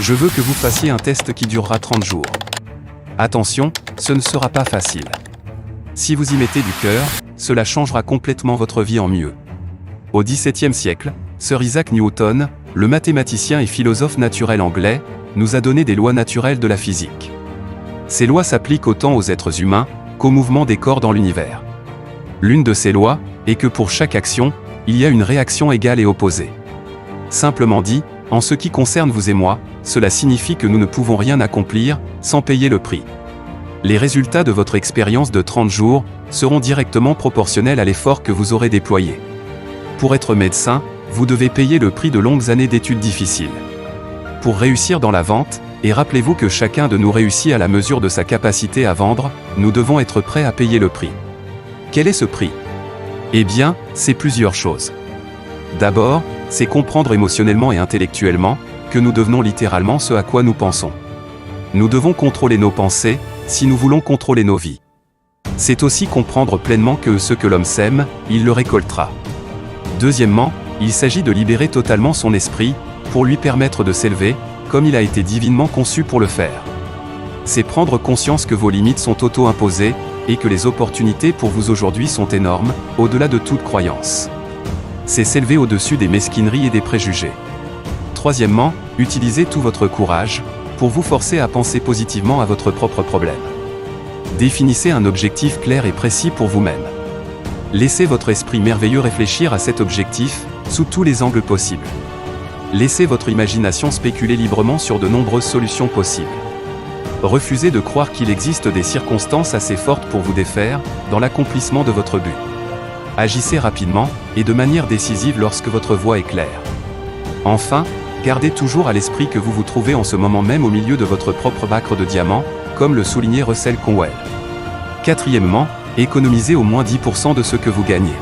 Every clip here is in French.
je veux que vous fassiez un test qui durera 30 jours. Attention, ce ne sera pas facile. Si vous y mettez du cœur, cela changera complètement votre vie en mieux. Au XVIIe siècle, Sir Isaac Newton, le mathématicien et philosophe naturel anglais, nous a donné des lois naturelles de la physique. Ces lois s'appliquent autant aux êtres humains qu'aux mouvements des corps dans l'univers. L'une de ces lois est que pour chaque action, il y a une réaction égale et opposée. Simplement dit, en ce qui concerne vous et moi, cela signifie que nous ne pouvons rien accomplir sans payer le prix. Les résultats de votre expérience de 30 jours seront directement proportionnels à l'effort que vous aurez déployé. Pour être médecin, vous devez payer le prix de longues années d'études difficiles. Pour réussir dans la vente, et rappelez-vous que chacun de nous réussit à la mesure de sa capacité à vendre, nous devons être prêts à payer le prix. Quel est ce prix? Eh bien, c'est plusieurs choses. D'abord, c'est comprendre émotionnellement et intellectuellement que nous devenons littéralement ce à quoi nous pensons. Nous devons contrôler nos pensées si nous voulons contrôler nos vies. C'est aussi comprendre pleinement que ce que l'homme sème, il le récoltera. Deuxièmement, il s'agit de libérer totalement son esprit pour lui permettre de s'élever, comme il a été divinement conçu pour le faire. C'est prendre conscience que vos limites sont auto-imposées et que les opportunités pour vous aujourd'hui sont énormes, au-delà de toute croyance. C'est s'élever au-dessus des mesquineries et des préjugés. Troisièmement, utilisez tout votre courage pour vous forcer à penser positivement à votre propre problème. Définissez un objectif clair et précis pour vous-même. Laissez votre esprit merveilleux réfléchir à cet objectif sous tous les angles possibles. Laissez votre imagination spéculer librement sur de nombreuses solutions possibles. Refusez de croire qu'il existe des circonstances assez fortes pour vous défaire dans l'accomplissement de votre but. Agissez rapidement et de manière décisive lorsque votre voie est claire. Enfin, gardez toujours à l'esprit que vous vous trouvez en ce moment même au milieu de votre propre bac de diamants, comme le soulignait Russell Conwell. Quatrièmement, économisez au moins 10% de ce que vous gagnez.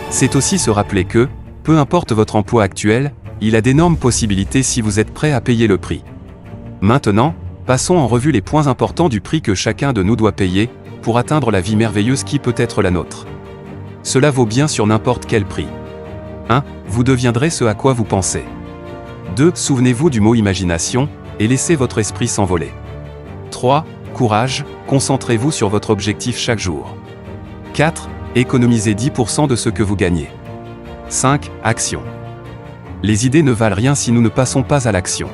C'est aussi se rappeler que, peu importe votre emploi actuel, il a d'énormes possibilités si vous êtes prêt à payer le prix. Maintenant, passons en revue les points importants du prix que chacun de nous doit payer pour atteindre la vie merveilleuse qui peut être la nôtre. Cela vaut bien sur n'importe quel prix. 1. Vous deviendrez ce à quoi vous pensez. 2. Souvenez-vous du mot imagination et laissez votre esprit s'envoler. 3. Courage, concentrez-vous sur votre objectif chaque jour. 4. Économisez 10% de ce que vous gagnez. 5. Action. Les idées ne valent rien si nous ne passons pas à l'action.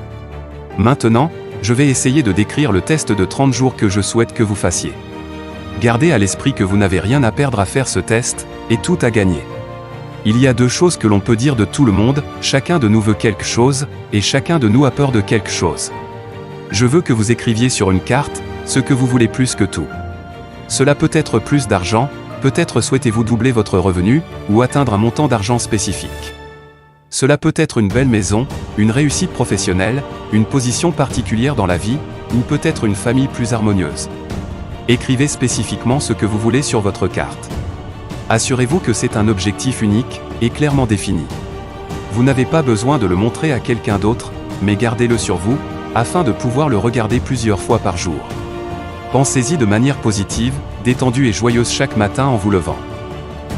Maintenant, je vais essayer de décrire le test de 30 jours que je souhaite que vous fassiez. Gardez à l'esprit que vous n'avez rien à perdre à faire ce test, et tout à gagner. Il y a deux choses que l'on peut dire de tout le monde, chacun de nous veut quelque chose, et chacun de nous a peur de quelque chose. Je veux que vous écriviez sur une carte ce que vous voulez plus que tout. Cela peut être plus d'argent, peut-être souhaitez-vous doubler votre revenu, ou atteindre un montant d'argent spécifique. Cela peut être une belle maison, une réussite professionnelle, une position particulière dans la vie, ou peut-être une famille plus harmonieuse. Écrivez spécifiquement ce que vous voulez sur votre carte. Assurez-vous que c'est un objectif unique et clairement défini. Vous n'avez pas besoin de le montrer à quelqu'un d'autre, mais gardez-le sur vous, afin de pouvoir le regarder plusieurs fois par jour. Pensez-y de manière positive, détendue et joyeuse chaque matin en vous levant.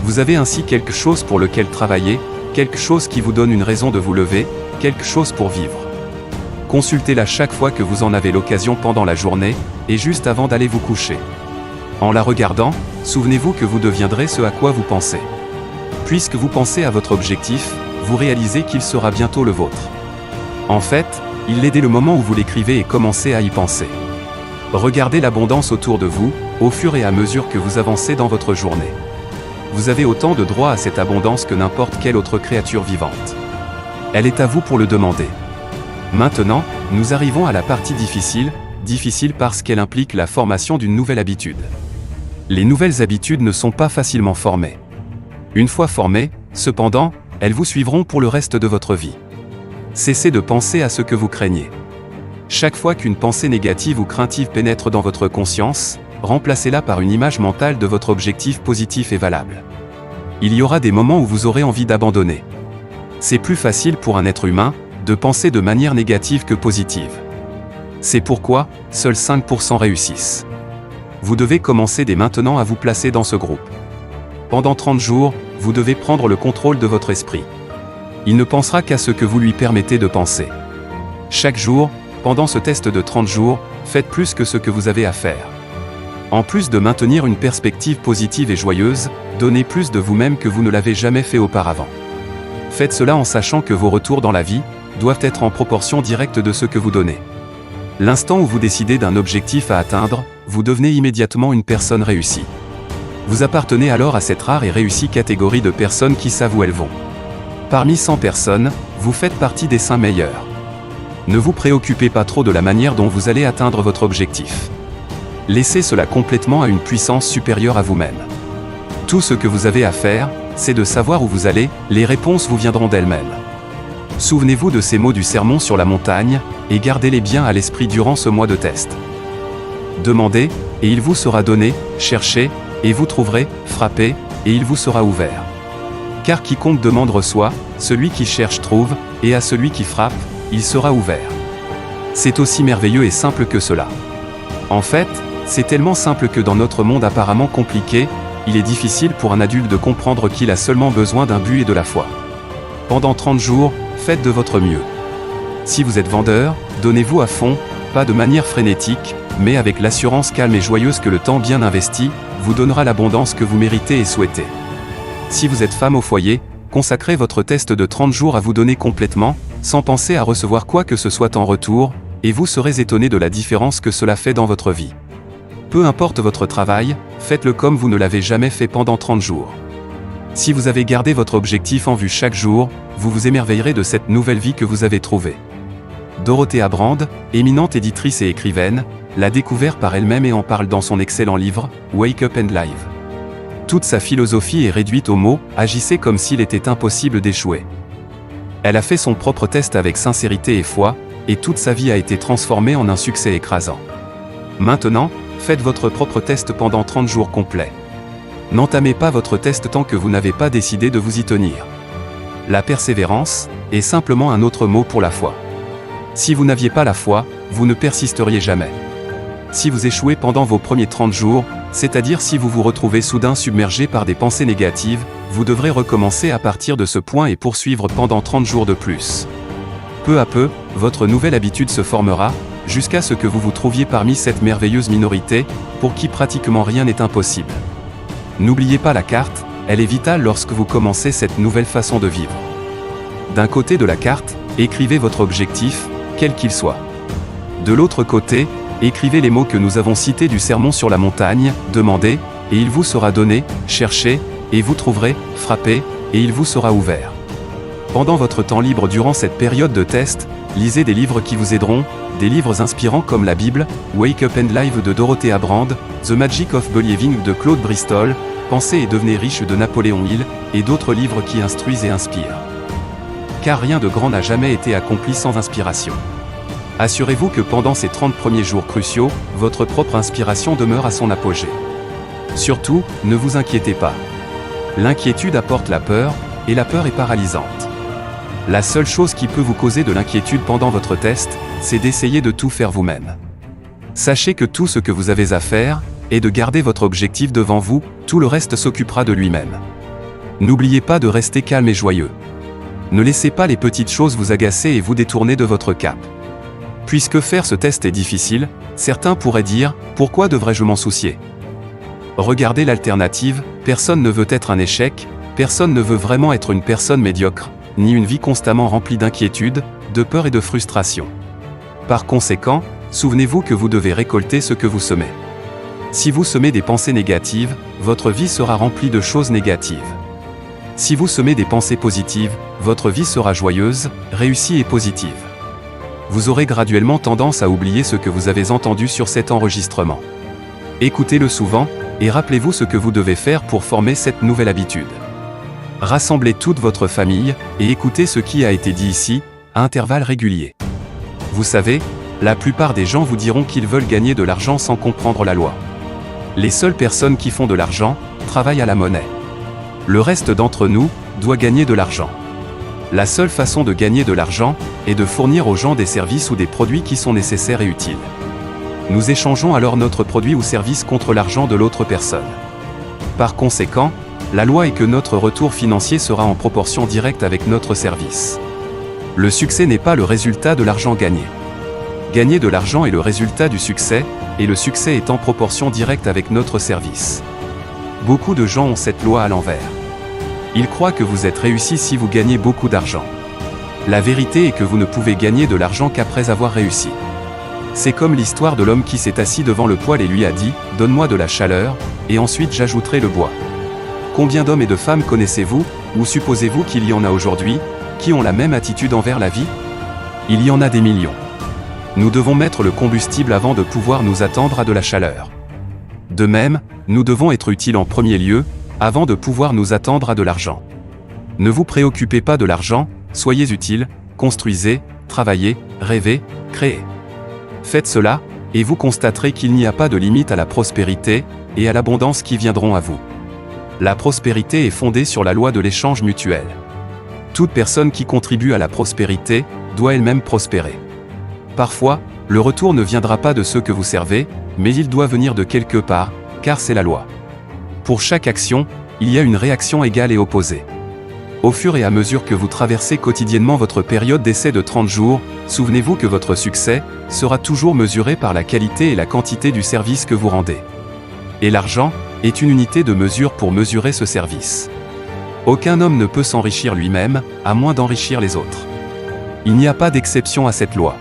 Vous avez ainsi quelque chose pour lequel travailler, quelque chose qui vous donne une raison de vous lever, quelque chose pour vivre. Consultez-la chaque fois que vous en avez l'occasion pendant la journée, et juste avant d'aller vous coucher. En la regardant, souvenez-vous que vous deviendrez ce à quoi vous pensez. Puisque vous pensez à votre objectif, vous réalisez qu'il sera bientôt le vôtre. En fait, il l'est dès le moment où vous l'écrivez et commencez à y penser. Regardez l'abondance autour de vous, au fur et à mesure que vous avancez dans votre journée. Vous avez autant de droit à cette abondance que n'importe quelle autre créature vivante. Elle est à vous pour le demander. Maintenant, nous arrivons à la partie difficile parce qu'elle implique la formation d'une nouvelle habitude. Les nouvelles habitudes ne sont pas facilement formées. Une fois formées, cependant, elles vous suivront pour le reste de votre vie. Cessez de penser à ce que vous craignez. Chaque fois qu'une pensée négative ou craintive pénètre dans votre conscience, remplacez-la par une image mentale de votre objectif positif et valable. Il y aura des moments où vous aurez envie d'abandonner. C'est plus facile pour un être humain de penser de manière négative que positive. C'est pourquoi, seuls 5% réussissent. Vous devez commencer dès maintenant à vous placer dans ce groupe. Pendant 30 jours, vous devez prendre le contrôle de votre esprit. Il ne pensera qu'à ce que vous lui permettez de penser. Chaque jour, pendant ce test de 30 jours, faites plus que ce que vous avez à faire. En plus de maintenir une perspective positive et joyeuse, donnez plus de vous-même que vous ne l'avez jamais fait auparavant. Faites cela en sachant que vos retours dans la vie doivent être en proportion directe de ce que vous donnez. L'instant où vous décidez d'un objectif à atteindre, vous devenez immédiatement une personne réussie. Vous appartenez alors à cette rare et réussie catégorie de personnes qui savent où elles vont. Parmi 100 personnes, vous faites partie des 5 meilleures. Ne vous préoccupez pas trop de la manière dont vous allez atteindre votre objectif. Laissez cela complètement à une puissance supérieure à vous-même. Tout ce que vous avez à faire, c'est de savoir où vous allez, les réponses vous viendront d'elles-mêmes. Souvenez-vous de ces mots du sermon sur la montagne, et gardez-les bien à l'esprit durant ce mois de test. Demandez, et il vous sera donné, cherchez, et vous trouverez, frappez, et il vous sera ouvert. Car quiconque demande reçoit, celui qui cherche trouve, et à celui qui frappe, il sera ouvert. C'est aussi merveilleux et simple que cela. En fait, c'est tellement simple que dans notre monde apparemment compliqué, il est difficile pour un adulte de comprendre qu'il a seulement besoin d'un but et de la foi. Pendant 30 jours, faites de votre mieux. Si vous êtes vendeur, donnez-vous à fond, pas de manière frénétique, mais avec l'assurance calme et joyeuse que le temps bien investi vous donnera l'abondance que vous méritez et souhaitez. Si vous êtes femme au foyer, consacrez votre test de 30 jours à vous donner complètement, sans penser à recevoir quoi que ce soit en retour, et vous serez étonné de la différence que cela fait dans votre vie. Peu importe votre travail, faites-le comme vous ne l'avez jamais fait pendant 30 jours. Si vous avez gardé votre objectif en vue chaque jour, vous vous émerveillerez de cette nouvelle vie que vous avez trouvée. Dorothea Brande, éminente éditrice et écrivaine, l'a découvert par elle-même et en parle dans son excellent livre, Wake Up and Live. Toute sa philosophie est réduite au mot « agissez comme s'il était impossible d'échouer ». Elle a fait son propre test avec sincérité et foi, et toute sa vie a été transformée en un succès écrasant. Maintenant, faites votre propre test pendant 30 jours complets. N'entamez pas votre test tant que vous n'avez pas décidé de vous y tenir. La persévérance est simplement un autre mot pour la foi. Si vous n'aviez pas la foi, vous ne persisteriez jamais. Si vous échouez pendant vos premiers 30 jours, c'est-à-dire si vous vous retrouvez soudain submergé par des pensées négatives, vous devrez recommencer à partir de ce point et poursuivre pendant 30 jours de plus. Peu à peu, votre nouvelle habitude se formera, jusqu'à ce que vous vous trouviez parmi cette merveilleuse minorité, pour qui pratiquement rien n'est impossible. N'oubliez pas la carte, elle est vitale lorsque vous commencez cette nouvelle façon de vivre. D'un côté de la carte, écrivez votre objectif, quel qu'il soit. De l'autre côté, écrivez les mots que nous avons cités du sermon sur la montagne, demandez, et il vous sera donné, cherchez, et vous trouverez, frappez, et il vous sera ouvert. Pendant votre temps libre durant cette période de test, lisez des livres qui vous aideront, des livres inspirants comme la Bible, Wake Up and Live de Dorothea Brande, The Magic of Believing de Claude Bristol, Pensez et devenez riche de Napoléon Hill, et d'autres livres qui instruisent et inspirent. Car rien de grand n'a jamais été accompli sans inspiration. Assurez-vous que pendant ces 30 premiers jours cruciaux, votre propre inspiration demeure à son apogée. Surtout, ne vous inquiétez pas. L'inquiétude apporte la peur, et la peur est paralysante. La seule chose qui peut vous causer de l'inquiétude pendant votre test, c'est d'essayer de tout faire vous-même. Sachez que tout ce que vous avez à faire, est de garder votre objectif devant vous, tout le reste s'occupera de lui-même. N'oubliez pas de rester calme et joyeux. Ne laissez pas les petites choses vous agacer et vous détourner de votre cap. Puisque faire ce test est difficile, certains pourraient dire « Pourquoi devrais-je m'en soucier ?» Regardez l'alternative, personne ne veut être un échec, personne ne veut vraiment être une personne médiocre, ni une vie constamment remplie d'inquiétude, de peur et de frustration. Par conséquent, souvenez-vous que vous devez récolter ce que vous semez. Si vous semez des pensées négatives, votre vie sera remplie de choses négatives. Si vous semez des pensées positives, votre vie sera joyeuse, réussie et positive. Vous aurez graduellement tendance à oublier ce que vous avez entendu sur cet enregistrement. Écoutez-le souvent, et rappelez-vous ce que vous devez faire pour former cette nouvelle habitude. Rassemblez toute votre famille, et écoutez ce qui a été dit ici, à intervalles réguliers. Vous savez, la plupart des gens vous diront qu'ils veulent gagner de l'argent sans comprendre la loi. Les seules personnes qui font de l'argent, travaillent à la monnaie. Le reste d'entre nous, doit gagner de l'argent. La seule façon de gagner de l'argent, est de fournir aux gens des services ou des produits qui sont nécessaires et utiles. Nous échangeons alors notre produit ou service contre l'argent de l'autre personne. Par conséquent, la loi est que notre retour financier sera en proportion directe avec notre service. Le succès n'est pas le résultat de l'argent gagné. Gagner de l'argent est le résultat du succès, et le succès est en proportion directe avec notre service. Beaucoup de gens ont cette loi à l'envers. Ils croient que vous êtes réussi si vous gagnez beaucoup d'argent. La vérité est que vous ne pouvez gagner de l'argent qu'après avoir réussi. C'est comme l'histoire de l'homme qui s'est assis devant le poêle et lui a dit « Donne-moi de la chaleur, et ensuite j'ajouterai le bois ». Combien d'hommes et de femmes connaissez-vous, ou supposez-vous qu'il y en a aujourd'hui, qui ont la même attitude envers la vie? Il y en a des millions. Nous devons mettre le combustible avant de pouvoir nous attendre à de la chaleur. De même, nous devons être utiles en premier lieu, avant de pouvoir nous attendre à de l'argent. Ne vous préoccupez pas de l'argent, soyez utiles, construisez, travaillez, rêvez, créez. Faites cela, et vous constaterez qu'il n'y a pas de limite à la prospérité, et à l'abondance qui viendront à vous. La prospérité est fondée sur la loi de l'échange mutuel. Toute personne qui contribue à la prospérité, doit elle-même prospérer. Parfois, le retour ne viendra pas de ceux que vous servez, mais il doit venir de quelque part, car c'est la loi. Pour chaque action, il y a une réaction égale et opposée. Au fur et à mesure que vous traversez quotidiennement votre période d'essai de 30 jours, souvenez-vous que votre succès sera toujours mesuré par la qualité et la quantité du service que vous rendez. Et l'argent est une unité de mesure pour mesurer ce service. Aucun homme ne peut s'enrichir lui-même, à moins d'enrichir les autres. Il n'y a pas d'exception à cette loi.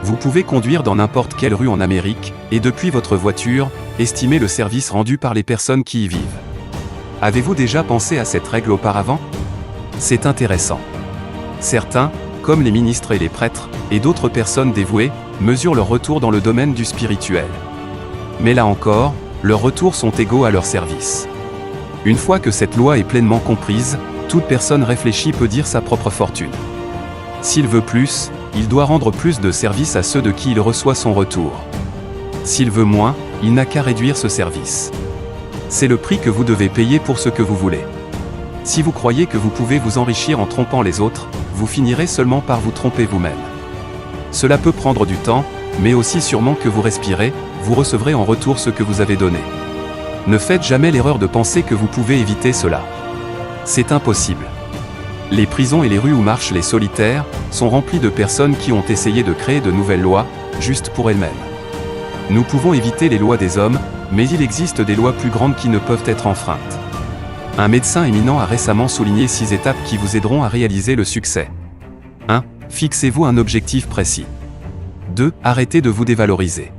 Vous pouvez conduire dans n'importe quelle rue en Amérique, et depuis votre voiture, estimer le service rendu par les personnes qui y vivent. Avez-vous déjà pensé à cette règle auparavant? C'est intéressant. Certains, comme les ministres et les prêtres, et d'autres personnes dévouées, mesurent leur retour dans le domaine du spirituel. Mais là encore, leurs retours sont égaux à leur service. Une fois que cette loi est pleinement comprise, toute personne réfléchie peut dire sa propre fortune. S'il veut plus, il doit rendre plus de service à ceux de qui il reçoit son retour. S'il veut moins, il n'a qu'à réduire ce service. C'est le prix que vous devez payer pour ce que vous voulez. Si vous croyez que vous pouvez vous enrichir en trompant les autres, vous finirez seulement par vous tromper vous-même. Cela peut prendre du temps, mais aussi sûrement que vous respirez, vous recevrez en retour ce que vous avez donné. Ne faites jamais l'erreur de penser que vous pouvez éviter cela. C'est impossible. Les prisons et les rues où marchent les solitaires sont remplies de personnes qui ont essayé de créer de nouvelles lois, juste pour elles-mêmes. Nous pouvons éviter les lois des hommes, mais il existe des lois plus grandes qui ne peuvent être enfreintes. Un médecin éminent a récemment souligné 6 étapes qui vous aideront à réaliser le succès. 1. Fixez-vous un objectif précis. 2. Arrêtez de vous dévaloriser.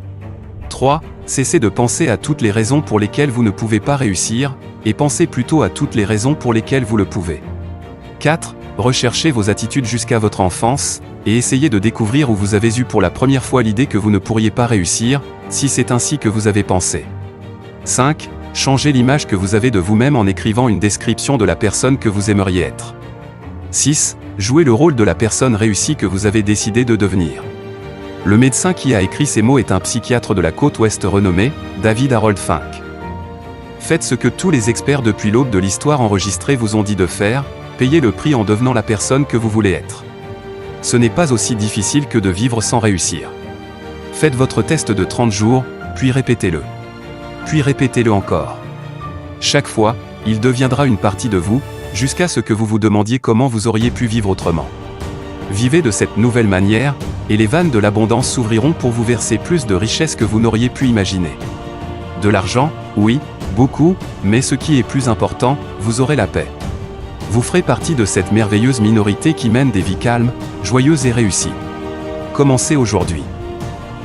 3. Cessez de penser à toutes les raisons pour lesquelles vous ne pouvez pas réussir, et pensez plutôt à toutes les raisons pour lesquelles vous le pouvez. 4. Recherchez vos attitudes jusqu'à votre enfance, et essayez de découvrir où vous avez eu pour la première fois l'idée que vous ne pourriez pas réussir, si c'est ainsi que vous avez pensé. 5. Changez l'image que vous avez de vous-même en écrivant une description de la personne que vous aimeriez être. 6. Jouez le rôle de la personne réussie que vous avez décidé de devenir. Le médecin qui a écrit ces mots est un psychiatre de la côte ouest renommé, David Harold Fink. Faites ce que tous les experts depuis l'aube de l'histoire enregistrée vous ont dit de faire, payez le prix en devenant la personne que vous voulez être. Ce n'est pas aussi difficile que de vivre sans réussir. Faites votre test de 30 jours, puis répétez-le. Puis répétez-le encore. Chaque fois, il deviendra une partie de vous, jusqu'à ce que vous vous demandiez comment vous auriez pu vivre autrement. Vivez de cette nouvelle manière, et les vannes de l'abondance s'ouvriront pour vous verser plus de richesses que vous n'auriez pu imaginer. De l'argent, oui, beaucoup, mais ce qui est plus important, vous aurez la paix. Vous ferez partie de cette merveilleuse minorité qui mène des vies calmes, joyeuses et réussies. Commencez aujourd'hui.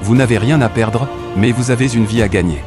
Vous n'avez rien à perdre, mais vous avez une vie à gagner.